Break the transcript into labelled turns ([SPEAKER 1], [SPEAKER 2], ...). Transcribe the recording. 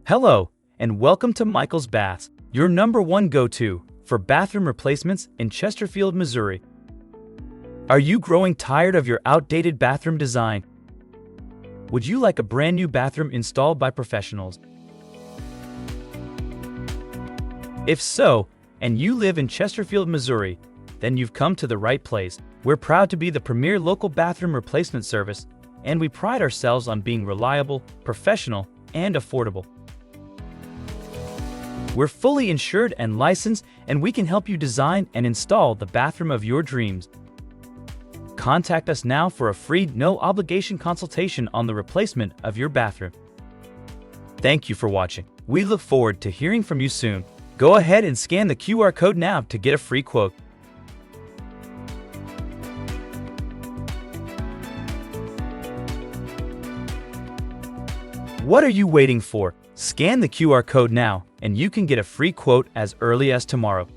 [SPEAKER 1] Hello, and welcome to Michael's Baths, your #1 go-to for bathroom replacements in Chesterfield, Missouri. Are you growing tired of your outdated bathroom design? Would you like a brand new bathroom installed by professionals? If so, and you live in Chesterfield, Missouri, then you've come to the right place. We're proud to be the premier local bathroom replacement service, and we pride ourselves on being reliable, professional, and affordable. We're fully insured and licensed, and we can help you design and install the bathroom of your dreams. Contact us now for a free, no-obligation consultation on the replacement of your bathroom. Thank you for watching. We look forward to hearing from you soon. Go ahead and scan the QR code now to get a free quote. What are you waiting for? Scan the QR code now, and you can get a free quote as early as tomorrow.